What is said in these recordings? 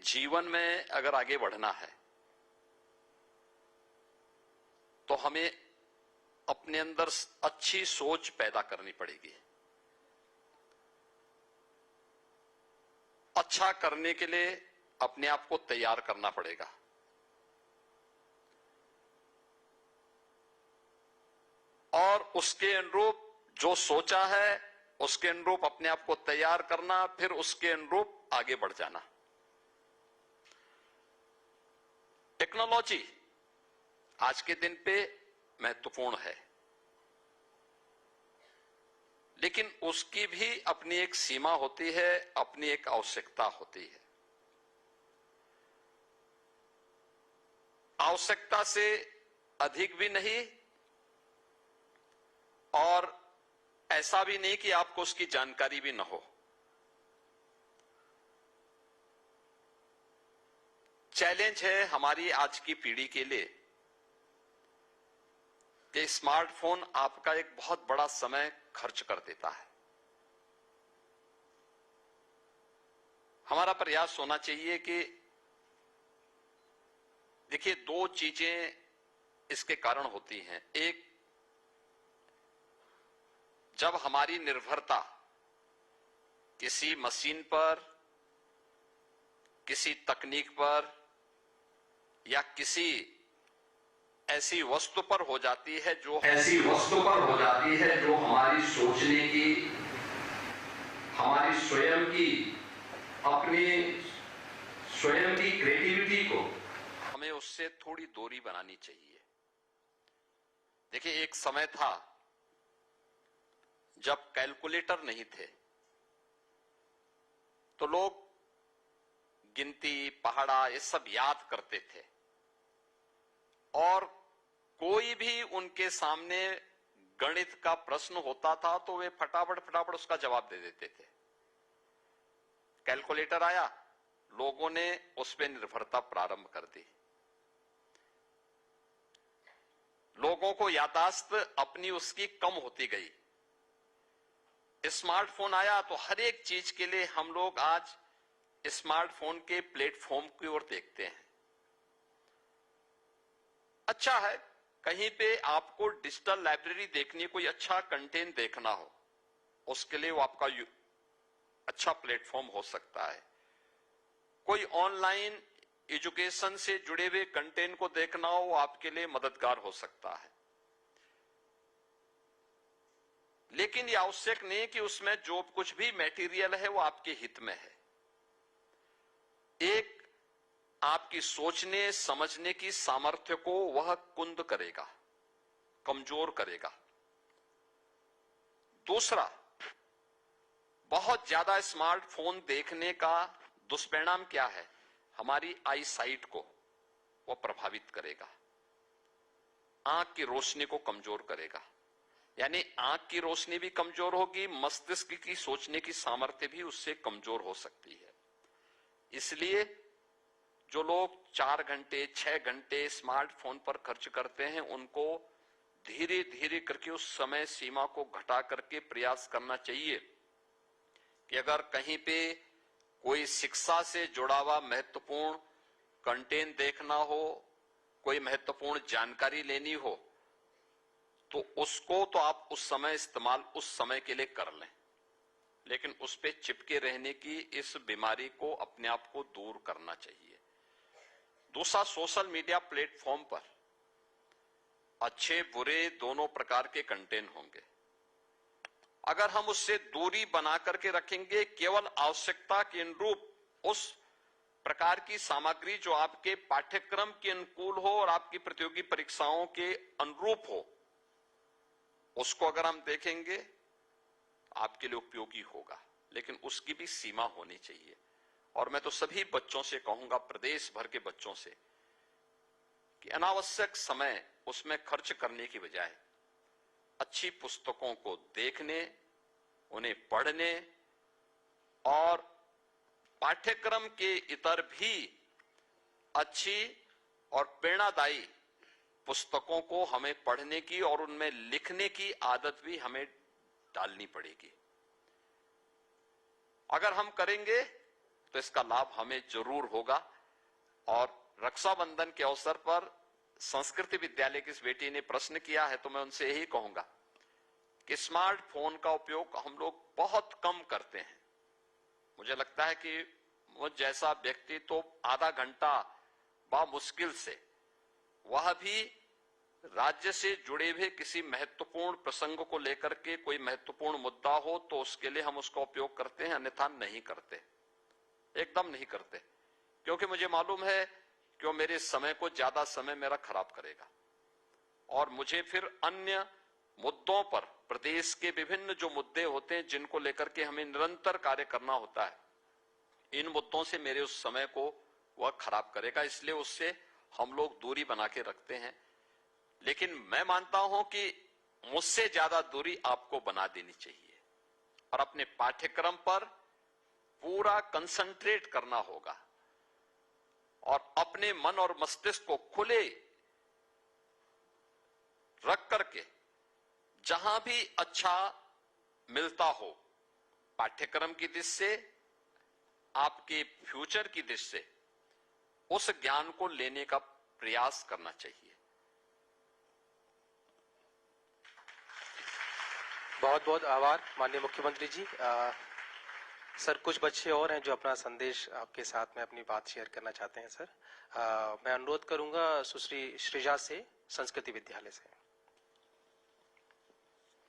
जीवन में अगर आगे बढ़ना है तो हमें अपने अंदर अच्छी सोच पैदा करनी पड़ेगी। अच्छा करने के लिए अपने आप को तैयार करना पड़ेगा। और उसके अनुरूप जो सोचा है उसके अनुरूप अपने आप को तैयार करना, फिर उसके अनुरूप आगे बढ़ जाना। टेक्नोलॉजी आज के दिन पे महत्वपूर्ण है, लेकिन उसकी भी अपनी एक सीमा होती है, अपनी एक आवश्यकता होती है। आवश्यकता से अधिक भी नहीं और ऐसा भी नहीं कि आपको उसकी जानकारी भी न हो। चैलेंज है हमारी आज की पीढ़ी के लिए कि स्मार्टफोन आपका एक बहुत बड़ा समय खर्च कर देता है। हमारा प्रयास होना चाहिए कि देखिए, दो चीजें इसके कारण होती हैं। एक, जब हमारी निर्भरता किसी मशीन पर, किसी तकनीक पर या किसी ऐसी वस्तु पर हो जाती है जो हमारी सोचने की, हमारी स्वयं की, अपनी स्वयं की क्रिएटिविटी को हमें उससे थोड़ी दूरी बनानी चाहिए। देखिए, एक समय था जब कैलकुलेटर नहीं थे तो लोग गिनती, पहाड़ा ये सब याद करते थे और कोई भी उनके सामने गणित का प्रश्न होता था तो वे फटाफट उसका जवाब दे देते थे। कैलकुलेटर आया, लोगों ने उस पर निर्भरता प्रारंभ कर दी। लोगों को याददाश्त अपनी उसकी कम होती गई। स्मार्टफोन आया तो हर एक चीज के लिए हम लोग आज स्मार्टफोन के प्लेटफॉर्म की ओर देखते हैं। अच्छा है, कहीं पे आपको डिजिटल लाइब्रेरी देखनी, कोई अच्छा कंटेंट देखना हो, उसके लिए वो आपका अच्छा प्लेटफॉर्म हो सकता है। कोई ऑनलाइन एजुकेशन से जुड़े हुए कंटेंट को देखना हो, वो आपके लिए मददगार हो सकता है। लेकिन यह आवश्यक नहीं कि उसमें जो कुछ भी मटेरियल है वो आपके हित में है। एक, आपकी सोचने समझने की सामर्थ्य को वह कुंद करेगा, कमजोर करेगा। दूसरा, बहुत ज्यादा स्मार्टफोन देखने का दुष्परिणाम क्या है? हमारी आई साइट को वह प्रभावित करेगा, आंख की रोशनी को कमजोर करेगा। यानी आंख की रोशनी भी कमजोर होगी, मस्तिष्क की सोचने की सामर्थ्य भी उससे कमजोर हो सकती है। इसलिए जो लोग 4 घंटे 6 घंटे स्मार्टफोन पर खर्च करते हैं, उनको धीरे धीरे करके उस समय सीमा को घटा करके प्रयास करना चाहिए कि अगर कहीं पे कोई शिक्षा से जुड़ा हुआ महत्वपूर्ण कंटेंट देखना हो, कोई महत्वपूर्ण जानकारी लेनी हो, तो उसको तो आप उस समय इस्तेमाल उस समय के लिए कर लें, लेकिन उस पे चिपके रहने की इस बीमारी को अपने आप को दूर करना चाहिए। दूसरा, सोशल मीडिया प्लेटफॉर्म पर अच्छे बुरे दोनों प्रकार के कंटेंट होंगे। अगर हम उससे दूरी बना करके रखेंगे, केवल आवश्यकता के अनुरूप उस प्रकार की सामग्री जो आपके पाठ्यक्रम के अनुकूल हो और आपकी प्रतियोगी परीक्षाओं के अनुरूप हो, उसको अगर हम देखेंगे आपके लिए उपयोगी होगा, लेकिन उसकी भी सीमा होनी चाहिए। और मैं तो सभी बच्चों से कहूंगा, प्रदेश भर के बच्चों से, कि अनावश्यक समय उसमें खर्च करने की बजाय अच्छी पुस्तकों को देखने, उन्हें पढ़ने और पाठ्यक्रम के इतर भी अच्छी और प्रेरणादायी पुस्तकों को हमें पढ़ने की और उनमें लिखने की आदत भी हमें डालनी पड़ेगी। अगर हम करेंगे तो इसका लाभ हमें जरूर होगा। और रक्षाबंधन के अवसर पर संस्कृति विद्यालय की इस बेटी ने प्रश्न किया है, तो मैं उनसे यही कहूंगा कि स्मार्टफोन का उपयोग हम लोग बहुत कम करते हैं। मुझे लगता है कि मुझ जैसा व्यक्ति तो आधा घंटा मुश्किल से, वह भी राज्य से जुड़े हुए किसी महत्वपूर्ण प्रसंग को लेकर के, कोई महत्वपूर्ण मुद्दा हो तो उसके लिए हम उसका उपयोग करते हैं, अन्यथा नहीं करते, एकदम नहीं करते। क्योंकि मुझे मालूम है कि वो मेरे समय को, ज्यादा समय मेरा खराब करेगा और मुझे फिर अन्य मुद्दों पर, प्रदेश के विभिन्न जो मुद्दे होते हैं जिनको लेकर के हमें निरंतर कार्य करना होता है, इन मुद्दों से मेरे उस समय को वह खराब करेगा। इसलिए उससे हम लोग दूरी बना के रखते हैं। लेकिन मैं मानता हूं कि मुझसे ज्यादा दूरी आपको बना देनी चाहिए और अपने पाठ्यक्रम पर पूरा कंसंट्रेट करना होगा और अपने मन और मस्तिष्क को खुले रख करके जहां भी अच्छा मिलता हो, पाठ्यक्रम की दृष्टि से, आपके फ्यूचर की दृष्टि से, उस ज्ञान को लेने का प्रयास करना चाहिए। बहुत बहुत आभार माननीय मुख्यमंत्री जी। सर, कुछ बच्चे और हैं जो अपना संदेश आपके साथ में अपनी बात शेयर करना चाहते हैं। सर, मैं अनुरोध करूंगा सुश्री श्रीजा से, संस्कृति विद्यालय से।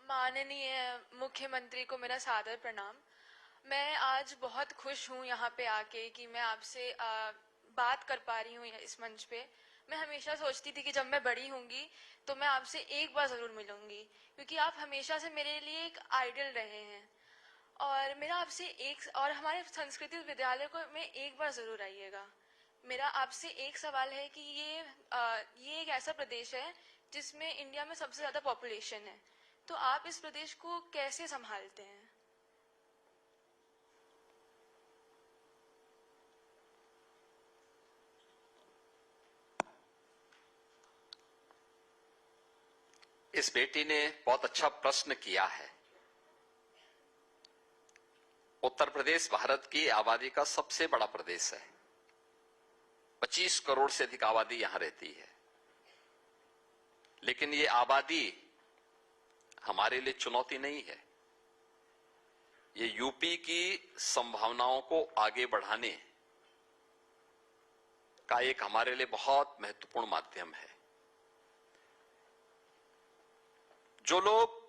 माननीय मुख्यमंत्री को मेरा सादर प्रणाम। मैं आज बहुत खुश हूँ यहाँ पे आके कि मैं आपसे बात कर पा रही हूँ इस मंच पे। मैं हमेशा सोचती थी कि जब मैं बड़ी होंगी तो मैं आपसे एक बार जरूर मिलूंगी, क्योंकि आप हमेशा से मेरे लिए एक आइडल रहे हैं। और मेरा आपसे और हमारे संस्कृति विद्यालय को में एक बार जरूर आइएगा। मेरा आपसे एक सवाल है कि ये एक ऐसा प्रदेश है जिसमें इंडिया में सबसे ज्यादा पॉपुलेशन है, तो आप इस प्रदेश को कैसे संभालते हैं? इस बेटी ने बहुत अच्छा प्रश्न किया है। उत्तर प्रदेश भारत की आबादी का सबसे बड़ा प्रदेश है। 25 करोड़ से अधिक आबादी यहां रहती है। लेकिन ये आबादी हमारे लिए चुनौती नहीं है। ये यूपी की संभावनाओं को आगे बढ़ाने का एक हमारे लिए बहुत महत्वपूर्ण माध्यम है। जो लोग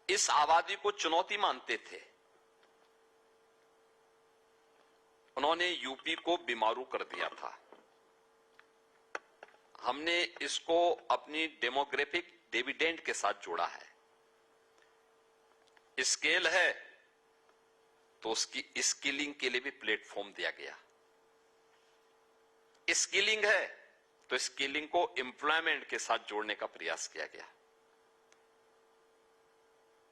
इस आबादी को चुनौती मानते थे, उन्होंने यूपी को बीमारू कर दिया था। हमने इसको अपनी डेमोग्राफिक डिविडेंड के साथ जोड़ा है। स्केल है तो उसकी स्किलिंग के लिए भी प्लेटफॉर्म दिया गया। स्किलिंग है तो स्किलिंग को एम्प्लॉयमेंट के साथ जोड़ने का प्रयास किया गया।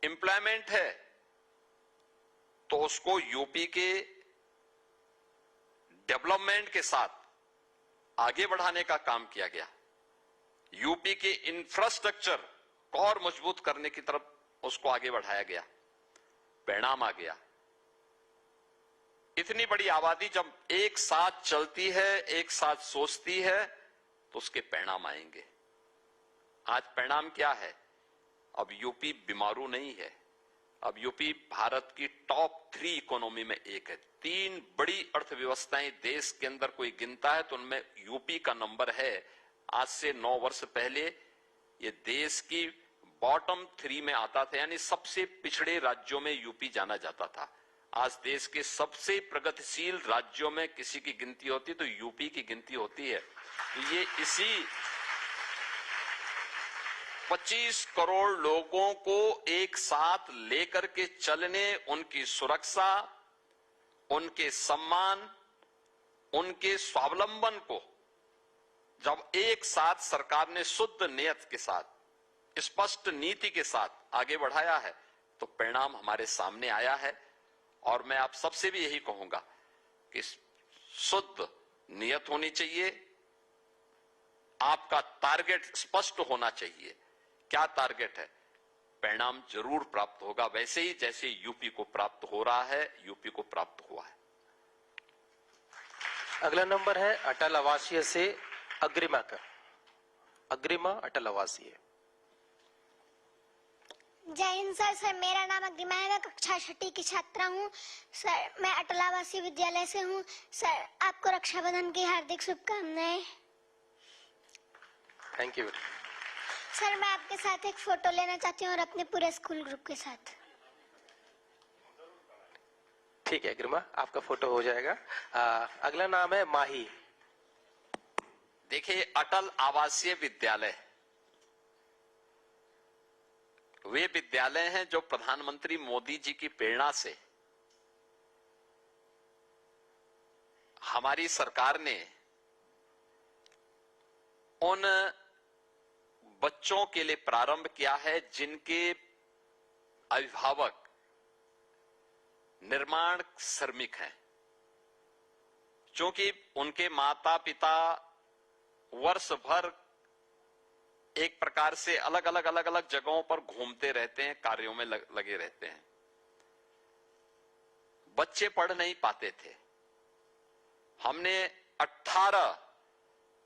एम्प्लॉयमेंट है तो उसको यूपी के डेवलपमेंट के साथ आगे बढ़ाने का काम किया गया। यूपी के इंफ्रास्ट्रक्चर को और मजबूत करने की तरफ उसको आगे बढ़ाया गया। परिणाम आ गया। इतनी बड़ी आबादी जब एक साथ चलती है, एक साथ सोचती है, तो उसके परिणाम आएंगे। आज परिणाम क्या है? अब यूपी बीमारू नहीं है। अब यूपी भारत की टॉप 3 इकोनॉमी में एक है। 3 बड़ी अर्थव्यवस्थाएं देश के अंदर कोई गिनता है तो उनमें यूपी का नंबर है। आज से 9 वर्ष पहले ये देश की बॉटम 3 में आता था, यानी सबसे पिछड़े राज्यों में यूपी जाना जाता था। आज देश के सबसे प्रगतिशील राज्यों में किसी की गिनती होती तो यूपी की गिनती होती है। तो ये इसी 25 करोड़ लोगों को एक साथ लेकर के चलने, उनकी सुरक्षा, उनके सम्मान, उनके स्वावलंबन को जब एक साथ सरकार ने शुद्ध नियत के साथ, स्पष्ट नीति के साथ आगे बढ़ाया है तो परिणाम हमारे सामने आया है। और मैं आप सबसे भी यही कहूंगा कि शुद्ध नियत होनी चाहिए। आपका टारगेट स्पष्ट होना चाहिए। क्या टारगेट है? परिणाम जरूर प्राप्त होगा, वैसे ही जैसे यूपी को प्राप्त हो रहा है, यूपी को प्राप्त हुआ है। अगला नंबर है अटल आवासीय से अग्रिमा का। अग्रिमा अटल आवासीय। जय हिंद सर। सर मेरा नाम अग्रिमा है, मैं कक्षा 6 की छात्रा हूँ। सर मैं अटल आवासीय विद्यालय से हूँ। सर आपको रक्षाबंधन की हार्दिक शुभकामनाएं। Thank you. सर मैं आपके साथ एक फोटो लेना चाहती हूँ और अपने पूरे स्कूल ग्रुप के साथ। ठीक है अग्रिमा, आपका फोटो हो जाएगा। अगला नाम है माही। देखिए, अटल आवासीय विद्यालय वे विद्यालय हैं जो प्रधानमंत्री मोदी जी की प्रेरणा से हमारी सरकार ने उन बच्चों के लिए प्रारंभ किया है जिनके अभिभावक निर्माण श्रमिक हैं। क्योंकि उनके माता पिता वर्ष भर एक प्रकार से अलग अलग जगहों पर घूमते रहते हैं, कार्यों में लगे रहते हैं, बच्चे पढ़ नहीं पाते थे। हमने 18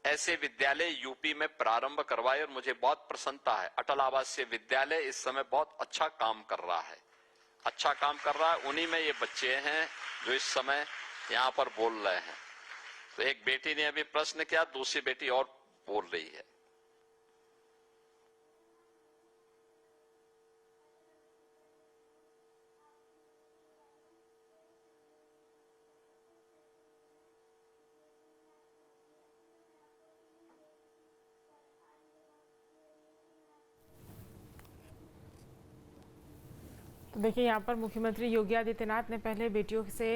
ऐसे विद्यालय यूपी में प्रारंभ करवाए और मुझे बहुत प्रसन्नता है। अटल आवासीय विद्यालय इस समय बहुत अच्छा काम कर रहा है, अच्छा काम कर रहा है। उन्हीं में ये बच्चे हैं जो इस समय यहां पर बोल रहे हैं। तो एक बेटी ने अभी प्रश्न किया, दूसरी बेटी और बोल रही है। तो देखिए यहाँ पर मुख्यमंत्री योगी आदित्यनाथ ने पहले बेटियों से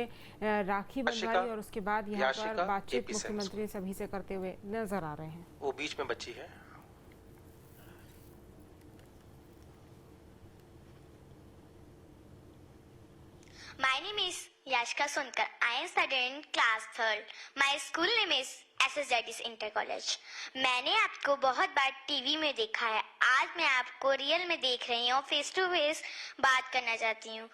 राखी बंधवाई और उसके बाद यहाँ पर बातचीत मुख्यमंत्री सभी से करते हुए नजर आ रहे हैं। वो बीच में बच्ची है। My name is Yashika Sonkar. I am studying in class 3rd. My school name is SSJD's Inter College. मैंने आपको बहुत बार टीवी में देखा है, आज मैं आपको रियल में देख रही हूँ, फेस टू फेस बात करना चाहती हूँ।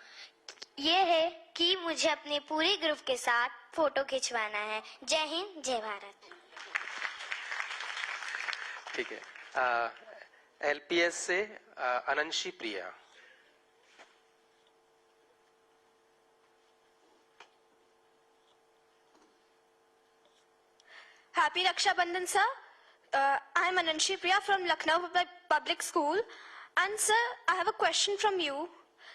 ये है कि मुझे अपने पूरे ग्रुप के साथ फोटो खिंचवाना है। जय हिंद, जय भारत। ठीक है। एलपीएस से अनंशी प्रिया। Happy Raksha Bandhan, sir. I am Ananshi Priya from Lucknow Public School. And sir, I have a question from you.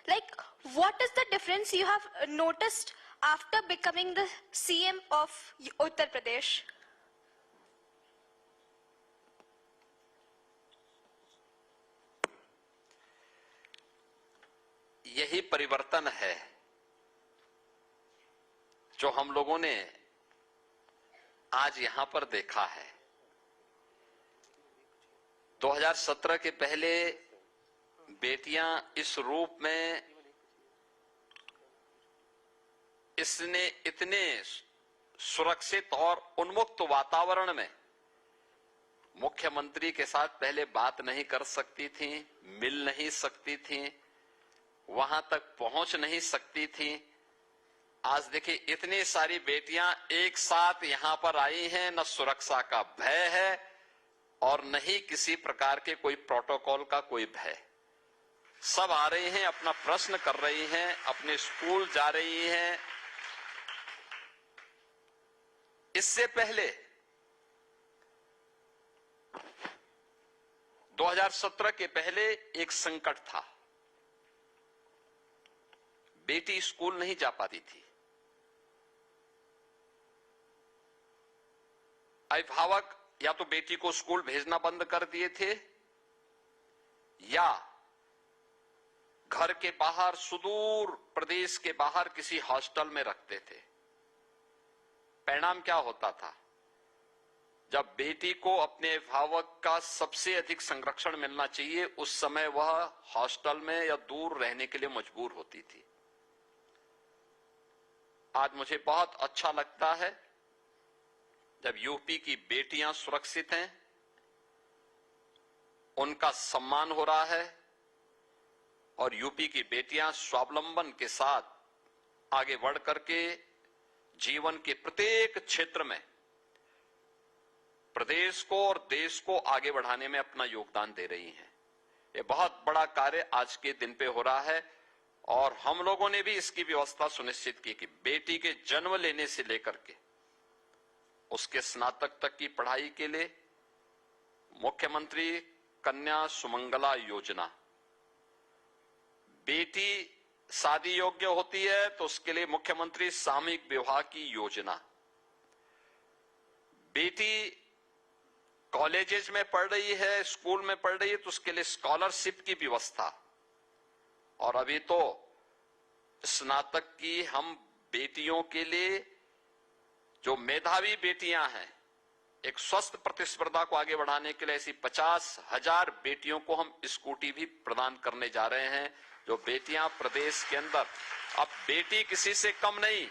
Like, what is the difference you have noticed after becoming the CM of Uttar Pradesh? यही परिवर्तन है जो हम लोगों ने आज यहां पर देखा है। 2017 के पहले बेटियां इस रूप में इसने इतने सुरक्षित और उन्मुक्त वातावरण में मुख्यमंत्री के साथ पहले बात नहीं कर सकती थी, मिल नहीं सकती थी, वहां तक पहुंच नहीं सकती थी। आज देखिए इतनी सारी बेटियां एक साथ यहां पर आई हैं, न सुरक्षा का भय है और न ही किसी प्रकार के कोई प्रोटोकॉल का कोई भय। सब आ रही हैं, अपना प्रश्न कर रही हैं, अपने स्कूल जा रही हैं। इससे पहले 2017 के पहले एक संकट था, बेटी स्कूल नहीं जा पाती थी। अभिभावक या तो बेटी को स्कूल भेजना बंद कर दिए थे या घर के बाहर, सुदूर प्रदेश के बाहर किसी हॉस्टल में रखते थे। परिणाम क्या होता था? जब बेटी को अपने अभिभावक का सबसे अधिक संरक्षण मिलना चाहिए, उस समय वह हॉस्टल में या दूर रहने के लिए मजबूर होती थी। आज मुझे बहुत अच्छा लगता है जब यूपी की बेटियां सुरक्षित हैं, उनका सम्मान हो रहा है, और यूपी की बेटियां स्वावलंबन के साथ आगे बढ़ करके जीवन के प्रत्येक क्षेत्र में प्रदेश को और देश को आगे बढ़ाने में अपना योगदान दे रही हैं। ये बहुत बड़ा कार्य आज के दिन पे हो रहा है और हम लोगों ने भी इसकी व्यवस्था सुनिश्चित की कि बेटी के जन्म लेने से लेकर के उसके स्नातक तक की पढ़ाई के लिए मुख्यमंत्री कन्या सुमंगला योजना, बेटी शादी योग्य होती है तो उसके लिए मुख्यमंत्री सामूहिक विवाह की योजना, बेटी कॉलेजेस में पढ़ रही है, स्कूल में पढ़ रही है तो उसके लिए स्कॉलरशिप की व्यवस्था, और अभी तो स्नातक की हम बेटियों के लिए जो मेधावी बेटियां हैं, एक स्वस्थ प्रतिस्पर्धा को आगे बढ़ाने के लिए ऐसी 50,000 बेटियों को हम स्कूटी भी प्रदान करने जा रहे हैं। जो बेटियां प्रदेश के अंदर, अब बेटी किसी से कम नहीं।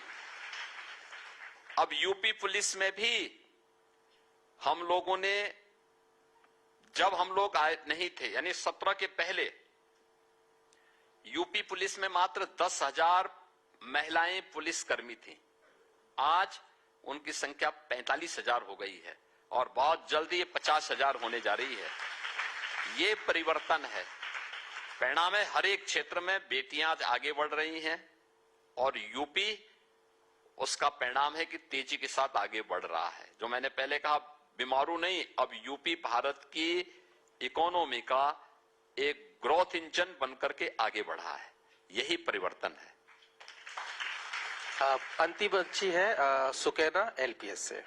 अब यूपी पुलिस में भी हम लोगों ने, जब हम लोग आए नहीं थे यानी 17 के पहले, यूपी पुलिस में मात्र 10,000 महिलाएं पुलिसकर्मी थीं। आज उनकी संख्या 45,000 हो गई है और बहुत जल्दी ये 50,000 होने जा रही है। ये परिवर्तन है। परिणाम है हर एक क्षेत्र में बेटियां आज आगे बढ़ रही हैं और यूपी उसका परिणाम है कि तेजी के साथ आगे बढ़ रहा है। जो मैंने पहले कहा, बीमारू नहीं, अब यूपी भारत की इकोनॉमी का एक ग्रोथ इंजन बनकर के आगे बढ़ा है। यही परिवर्तन है। अंतिम बच्ची है सुकैना एलपीएस से।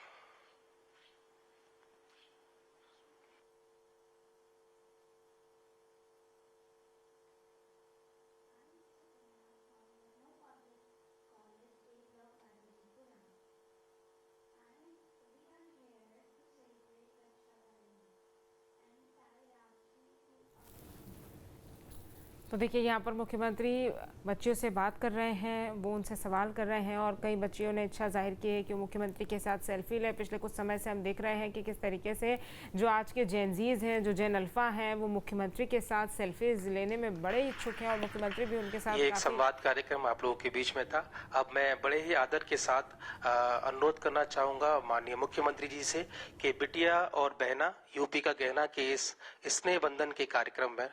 तो देखिए यहाँ पर मुख्यमंत्री बच्चियों से बात कर रहे हैं, वो उनसे सवाल कर रहे हैं और कई बच्चियों ने इच्छा जाहिर की है कि मुख्यमंत्री के साथ सेल्फी ले। पिछले कुछ समय से हम देख रहे हैं कि किस तरीके से जो आज के जेनजीज हैं, जो जेन अल्फा हैं, वो मुख्यमंत्री के साथ सेल्फीज लेने में बड़े इच्छुक हैं और मुख्यमंत्री भी उनके साथ। ये एक संवाद कार्यक्रम आप लोगों के बीच में था। अब मैं बड़े ही आदर के साथ अनुरोध करना चाहूंगा माननीय मुख्यमंत्री जी से कि बिटिया और बहना यूपी का गहना के इस स्नेह बंधन के कार्यक्रम में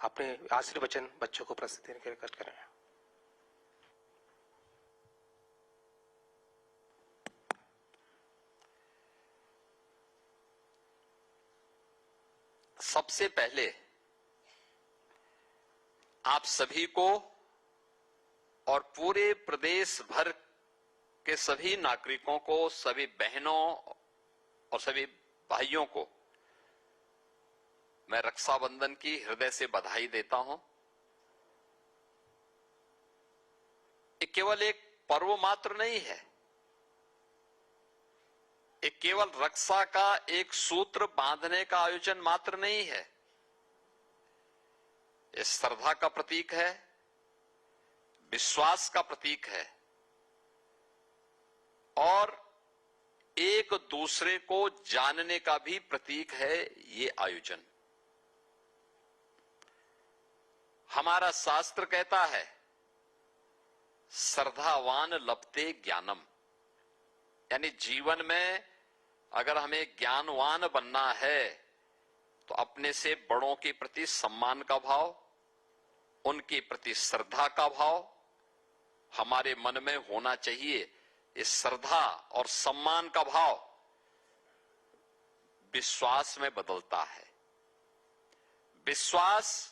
अपने आशीर्वचन वचन बच्चों को प्रस्तुत करें। सबसे पहले आप सभी को और पूरे प्रदेश भर के सभी नागरिकों को, सभी बहनों और सभी भाइयों को मैं रक्षाबंधन की हृदय से बधाई देता हूं। ये केवल एक पर्व मात्र नहीं है, ये केवल रक्षा का एक सूत्र बांधने का आयोजन मात्र नहीं है। ये श्रद्धा का प्रतीक है, विश्वास का प्रतीक है और एक दूसरे को जानने का भी प्रतीक है ये आयोजन। हमारा शास्त्र कहता है, श्रद्धावान लभते ज्ञानम, यानी जीवन में अगर हमें ज्ञानवान बनना है तो अपने से बड़ों के प्रति सम्मान का भाव, उनके प्रति श्रद्धा का भाव हमारे मन में होना चाहिए। इस श्रद्धा और सम्मान का भाव विश्वास में बदलता है। विश्वास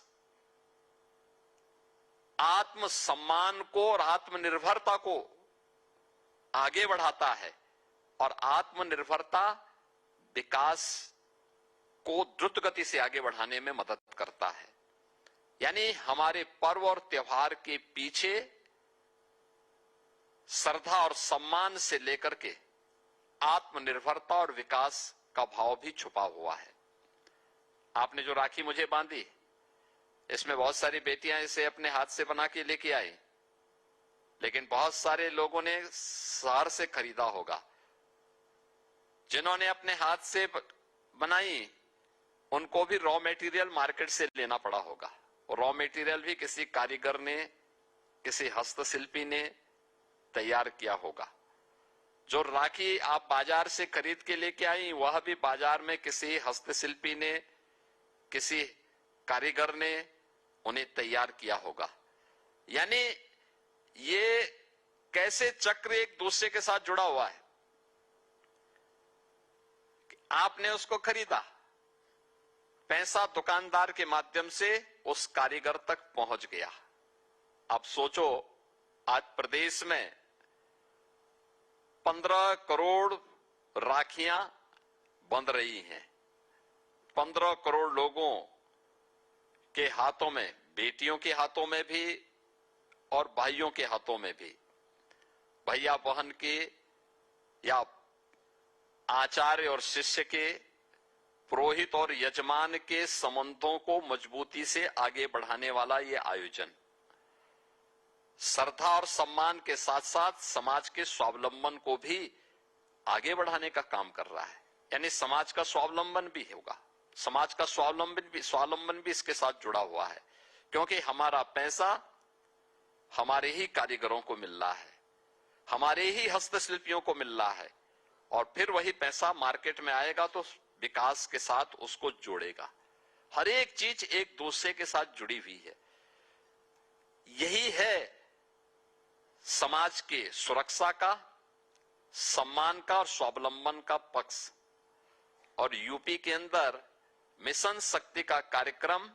आत्म सम्मान को और आत्मनिर्भरता को आगे बढ़ाता है और आत्मनिर्भरता विकास को द्रुत गति से आगे बढ़ाने में मदद करता है। यानी हमारे पर्व और त्योहार के पीछे श्रद्धा और सम्मान से लेकर के आत्मनिर्भरता और विकास का भाव भी छुपा हुआ है। आपने जो राखी मुझे बांधी, इसमें बहुत सारी बेटियां इसे अपने हाथ से बना के लेके आई, लेकिन बहुत सारे लोगों ने शहर से खरीदा होगा। जिन्होंने अपने हाथ से बनाई उनको भी रॉ मटेरियल मार्केट से लेना पड़ा होगा। रॉ मटेरियल भी किसी कारीगर ने, किसी हस्तशिल्पी ने तैयार किया होगा। जो राखी आप बाजार से खरीद के लेके आई, वह भी बाजार में किसी हस्तशिल्पी ने, किसी कारीगर ने उन्हें तैयार किया होगा। यानी ये कैसे चक्र एक दूसरे के साथ जुड़ा हुआ है। आपने उसको खरीदा, पैसा दुकानदार के माध्यम से उस कारीगर तक पहुंच गया। अब सोचो, आज प्रदेश में 15 करोड़ राखियां बन रही हैं। 15 करोड़ लोगों के हाथों में, बेटियों के हाथों में भी और भाइयों के हाथों में भी, भैया बहन के या आचार्य और शिष्य के, पुरोहित और यजमान के संबंधों को मजबूती से आगे बढ़ाने वाला ये आयोजन श्रद्धा और सम्मान के साथ साथ समाज के स्वावलंबन को भी आगे बढ़ाने का काम कर रहा है। यानी समाज का स्वावलंबन भी होगा, समाज का स्वावलंबन भी इसके साथ जुड़ा हुआ है, क्योंकि हमारा पैसा हमारे ही कारीगरों को मिल रहा है, हमारे ही हस्तशिल्पियों को मिल रहा है, और फिर वही पैसा मार्केट में आएगा तो विकास के साथ उसको जोड़ेगा। हर एक चीज एक दूसरे के साथ जुड़ी हुई है। यही है समाज के सुरक्षा का, सम्मान का और स्वावलंबन का पक्ष। और यूपी के अंदर मिशन शक्ति का कार्यक्रम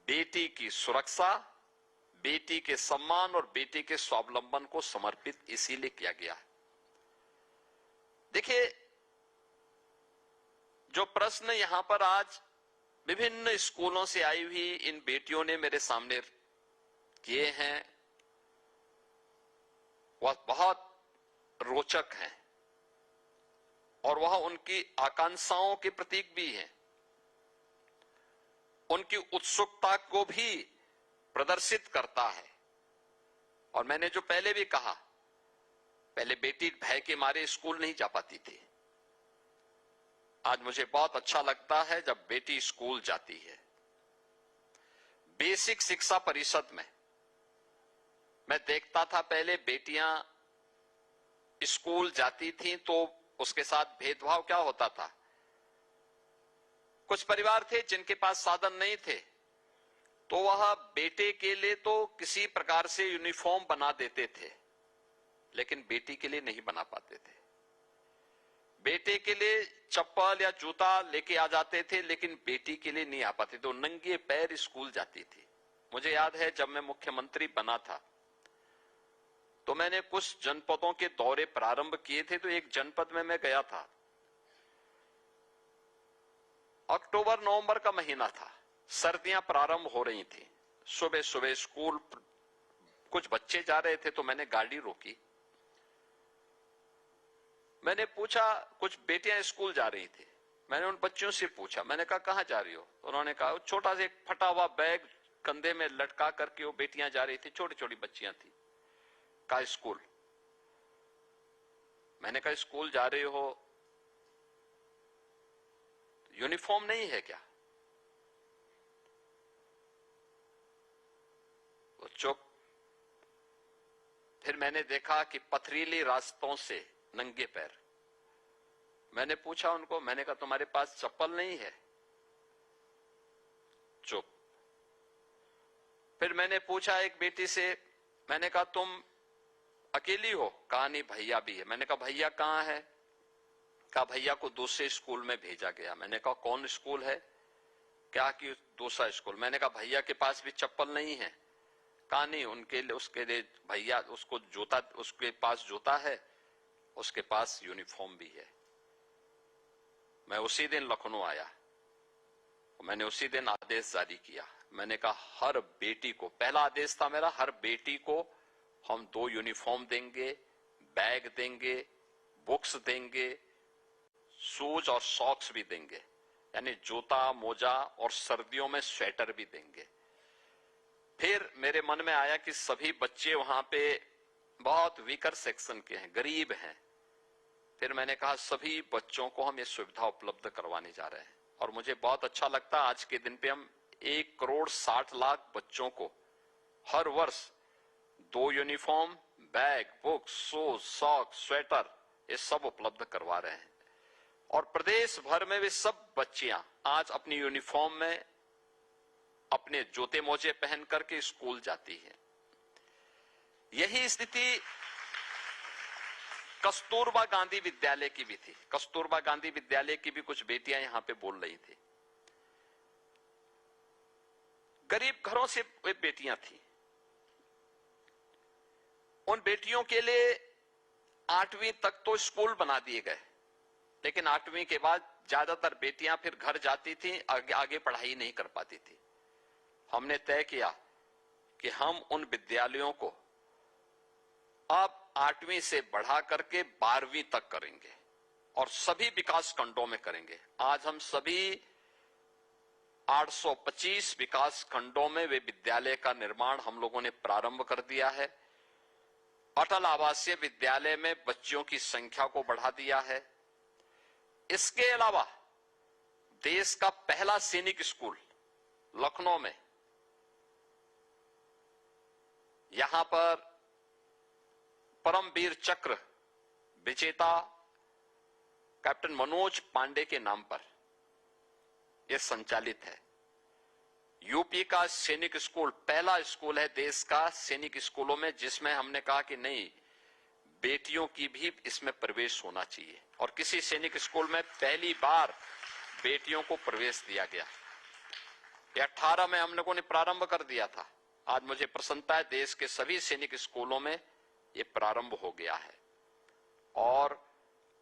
बेटी की सुरक्षा, बेटी के सम्मान और बेटी के स्वावलंबन को समर्पित इसीलिए किया गया है। देखिए, जो प्रश्न यहां पर आज विभिन्न स्कूलों से आई हुई इन बेटियों ने मेरे सामने किए हैं, वह बहुत रोचक हैं और वह उनकी आकांक्षाओं के प्रतीक भी हैं। उनकी उत्सुकता को भी प्रदर्शित करता है। और मैंने जो पहले भी कहा, पहले बेटी भय के मारे स्कूल नहीं जा पाती थी। आज मुझे बहुत अच्छा लगता है जब बेटी स्कूल जाती है। बेसिक शिक्षा परिषद में मैं देखता था, पहले बेटियां स्कूल जाती थीं तो उसके साथ भेदभाव क्या होता था। कुछ परिवार थे जिनके पास साधन नहीं थे, तो वह बेटे के लिए तो किसी प्रकार से यूनिफॉर्म बना देते थे, लेकिन बेटी के लिए नहीं बना पाते थे। बेटे के लिए चप्पल या जूता लेके आ जाते थे, लेकिन बेटी के लिए नहीं आ पाते, तो नंगे पैर स्कूल जाती थी। मुझे याद है जब मैं मुख्यमंत्री बना था तो मैंने कुछ जनपदों के दौरे प्रारंभ किए थे। तो एक जनपद में मैं गया था, अक्टूबर नवंबर का महीना था, सर्दियां प्रारंभ हो रही थी। सुबह सुबह स्कूल कुछ बच्चे जा रहे थे तो मैंने गाड़ी रोकी। मैंने पूछा, कुछ बेटियां स्कूल जा रही थी, मैंने उन बच्चियों से पूछा, मैंने कहा कहां जा रही हो? उन्होंने कहा छोटा सा एक फटा हुआ बैग कंधे में लटका करके वो बेटियां जा रही थी, छोटी छोटी बच्चियां थी। कहा स्कूल। मैंने कहा स्कूल जा रहे हो, यूनिफॉर्म नहीं है क्या? वो चुप। फिर मैंने देखा कि पथरीली रास्तों से नंगे पैर। मैंने पूछा उनको, मैंने कहा तुम्हारे पास चप्पल नहीं है? चुप। फिर मैंने पूछा एक बेटी से, मैंने कहा तुम अकेली हो? कहा नहीं, भैया भी है। मैंने कहा भैया कहाँ है? कहा भैया को दूसरे स्कूल में भेजा गया। मैंने कहा कौन स्कूल है? क्या कि दूसरा स्कूल। मैंने कहा भैया के पास भी चप्पल नहीं है? कहा नहीं, उनके लिए, उसके लिए भैया, उसको जूता, उसके पास जूता है, उसके पास यूनिफॉर्म भी है। मैं उसी दिन लखनऊ आया, मैंने उसी दिन आदेश जारी किया। मैंने कहा हर बेटी को, पहला आदेश था मेरा, हर बेटी को हम 2 यूनिफॉर्म देंगे, बैग देंगे, बुक्स देंगे, शूज और सॉक्स भी देंगे, यानी जूता, मोजा और सर्दियों में स्वेटर भी देंगे। फिर मेरे मन में आया कि सभी बच्चे वहां पे बहुत वीकर सेक्शन के हैं, गरीब हैं। फिर मैंने कहा सभी बच्चों को हम ये सुविधा उपलब्ध करवाने जा रहे हैं। और मुझे बहुत अच्छा लगता, आज के दिन पे हम 1,60,00,000 बच्चों को हर वर्ष 2 uniform, bag, books, shoes, socks, sweater ये सब उपलब्ध करवा रहे हैं। और प्रदेश भर में वे सब बच्चियां आज अपनी यूनिफॉर्म में अपने जूते मोजे पहन करके स्कूल जाती हैं। यही स्थिति कस्तूरबा गांधी विद्यालय की भी थी। कस्तूरबा गांधी विद्यालय की भी कुछ बेटियां यहां पे बोल रही थी। गरीब घरों से वे बेटियां थी। उन बेटियों के लिए 8वीं तक तो स्कूल बना दिए गए, लेकिन 8वीं के बाद ज्यादातर बेटियां फिर घर जाती थी, आगे पढ़ाई नहीं कर पाती थी। हमने तय किया कि हम उन विद्यालयों को अब 8वीं से बढ़ा करके 12वीं तक करेंगे और सभी विकास खंडों में करेंगे। आज हम सभी 825 विकास खंडों में वे विद्यालय का निर्माण हम लोगों ने प्रारंभ कर दिया है। अटल आवासीय विद्यालय में बच्चियों की संख्या को बढ़ा दिया है। इसके अलावा देश का पहला सैनिक स्कूल लखनऊ में, यहां पर परमवीर चक्र विजेता कैप्टन मनोज पांडे के नाम पर यह संचालित है। यूपी का सैनिक स्कूल पहला स्कूल है देश का सैनिक स्कूलों में, जिसमें हमने कहा कि नहीं, बेटियों की भी इसमें प्रवेश होना चाहिए। और किसी सैनिक स्कूल में पहली बार बेटियों को प्रवेश दिया गया। ये 18 में हम लोगों ने प्रारंभ कर दिया था। आज मुझे प्रसन्नता है देश के सभी सैनिक स्कूलों में ये प्रारंभ हो गया है। और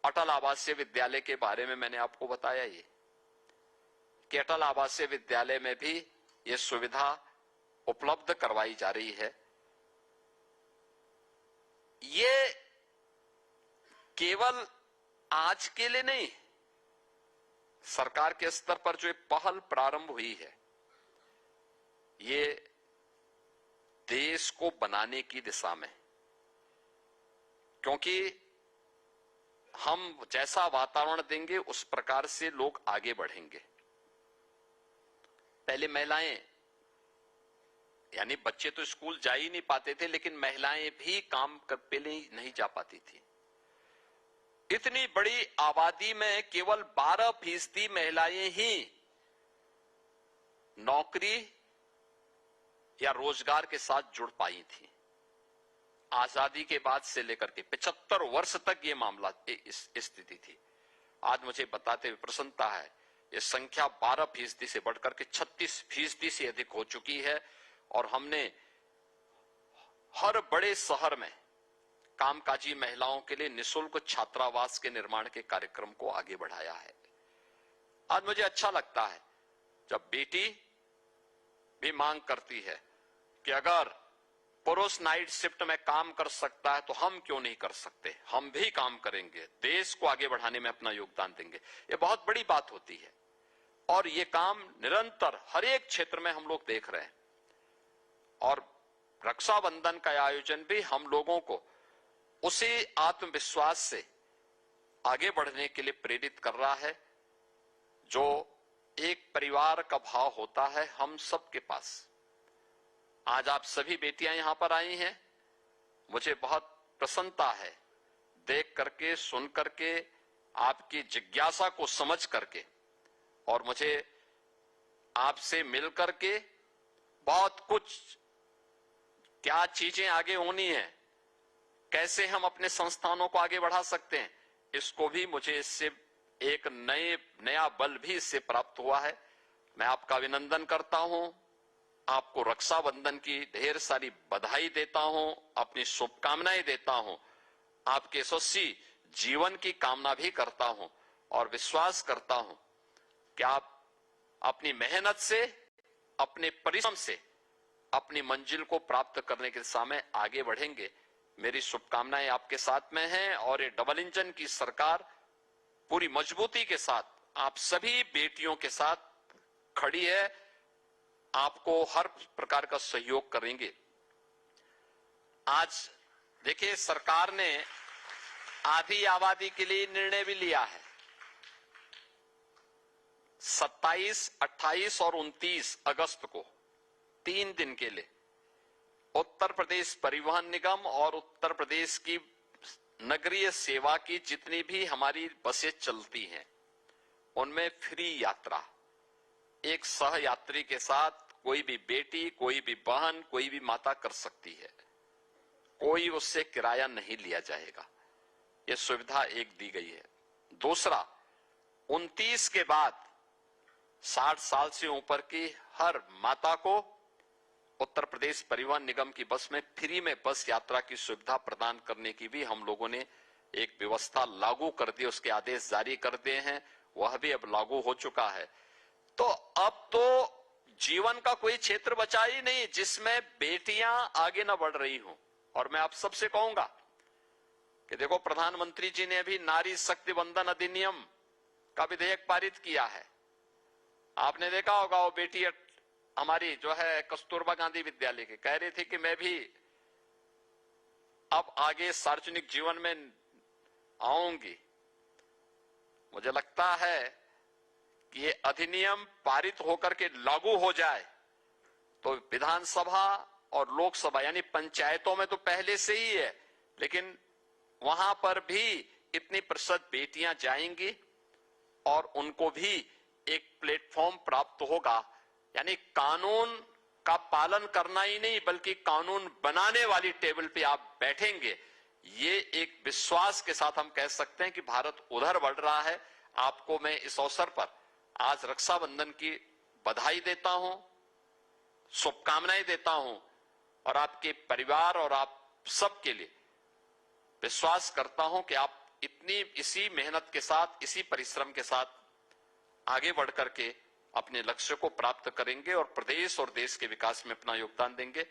अटल आवासीय विद्यालय के बारे में मैंने आपको बताया ये कि अटल आवासीय विद्यालय में भी ये सुविधा उपलब्ध करवाई जा रही है। ये केवल आज के लिए नहीं, सरकार के स्तर पर जो पहल प्रारंभ हुई है, ये देश को बनाने की दिशा में, क्योंकि हम जैसा वातावरण देंगे उस प्रकार से लोग आगे बढ़ेंगे। पहले महिलाएं, यानी बच्चे तो स्कूल जा ही नहीं पाते थे, लेकिन महिलाएं भी काम पे नहीं जा पाती थी। इतनी बड़ी आबादी में केवल 12% महिलाएं ही नौकरी या रोजगार के साथ जुड़ पाई थी। आजादी के बाद से लेकर के 75 वर्ष तक ये मामला स्थिति थी। आज मुझे बताते हुए प्रसन्नता है, ये संख्या 12% से बढ़कर के 36% से अधिक हो चुकी है। और हमने हर बड़े शहर में कामकाजी महिलाओं के लिए निःशुल्क छात्रावास के निर्माण के कार्यक्रम को आगे बढ़ाया है। आज मुझे अच्छा लगता है जब बेटी भी मांग करती है कि अगर पुरुष नाइट शिफ्ट में काम कर सकता है तो हम क्यों नहीं कर सकते, हम भी काम करेंगे, देश को आगे बढ़ाने में अपना योगदान देंगे। ये बहुत बड़ी बात होती है और ये काम निरंतर हर एक क्षेत्र में हम लोग देख रहे हैं। और रक्षाबंधन का आयोजन भी हम लोगों को उसी आत्मविश्वास से आगे बढ़ने के लिए प्रेरित कर रहा है जो एक परिवार का भाव होता है हम सबके पास। आज आप सभी बेटियां यहां पर आई हैं, मुझे बहुत प्रसन्नता है देख करके, सुन करके, आपकी जिज्ञासा को समझ करके, और मुझे आपसे मिल करके बहुत कुछ, क्या चीजें आगे होनी है, कैसे हम अपने संस्थानों को आगे बढ़ा सकते हैं, इसको भी मुझे इससे एक नया बल भी इससे प्राप्त हुआ है। मैं आपका अभिनंदन करता हूं, आपको रक्षाबंधन की ढेर सारी बधाई देता हूं, अपनी शुभकामनाएं देता हूं, आपके यशस्वी जीवन की कामना भी करता हूं और विश्वास करता हूं कि आप अपनी मेहनत से, अपने परिश्रम से अपनी मंजिल को प्राप्त करने की दिशा में आगे बढ़ेंगे। मेरी शुभकामनाएं आपके साथ में हैं और ये डबल इंजन की सरकार पूरी मजबूती के साथ आप सभी बेटियों के साथ खड़ी है, आपको हर प्रकार का सहयोग करेंगे। आज देखिए, सरकार ने आधी आबादी के लिए निर्णय भी लिया है। 27, 28 और 29 अगस्त को 3 दिन के लिए उत्तर प्रदेश परिवहन निगम और उत्तर प्रदेश की नगरीय सेवा की जितनी भी हमारी बसें चलती हैं उनमें फ्री यात्रा एक सह यात्री के साथ कोई भी बेटी, कोई भी बहन, कोई भी माता कर सकती है। कोई उससे किराया नहीं लिया जाएगा। यह सुविधा एक दी गई है। दूसरा, 29 के बाद 60 साल से ऊपर की हर माता को उत्तर प्रदेश परिवहन निगम की बस में फ्री में बस यात्रा की सुविधा प्रदान करने की भी हम लोगों ने एक व्यवस्था लागू कर दी, उसके आदेश जारी कर दिए हैं, वह भी अब लागू हो चुका है। तो अब तो जीवन का कोई क्षेत्र बचा ही नहीं जिसमें बेटियां आगे न बढ़ रही हों। और मैं आप सबसे कहूंगा कि देखो, प्रधानमंत्री जी ने अभी नारी शक्ति वंदन अधिनियम का विधेयक पारित किया है। आपने देखा होगा, वो बेटी हमारी जो है कस्तूरबा गांधी विद्यालय की कह रही थी कि मैं भी अब आगे सार्वजनिक जीवन में आऊंगी। मुझे लगता है कि ये अधिनियम पारित होकर के लागू हो जाए तो विधानसभा और लोकसभा यानी पंचायतों में तो पहले से ही है, लेकिन वहां पर भी इतनी प्रतिशत बेटियां जाएंगी और उनको भी एक प्लेटफॉर्म प्राप्त होगा। यानी कानून का पालन करना ही नहीं बल्कि कानून बनाने वाली टेबल पे आप बैठेंगे। ये एक विश्वास के साथ हम कह सकते हैं कि भारत उधर बढ़ रहा है। आपको मैं इस अवसर पर आज रक्षाबंधन की बधाई देता हूं, शुभकामनाएं देता हूं और आपके परिवार और आप सबके लिए विश्वास करता हूं कि आप इसी मेहनत के साथ, इसी परिश्रम के साथ आगे बढ़ करके अपने लक्ष्य को प्राप्त करेंगे और प्रदेश और देश के विकास में अपना योगदान देंगे।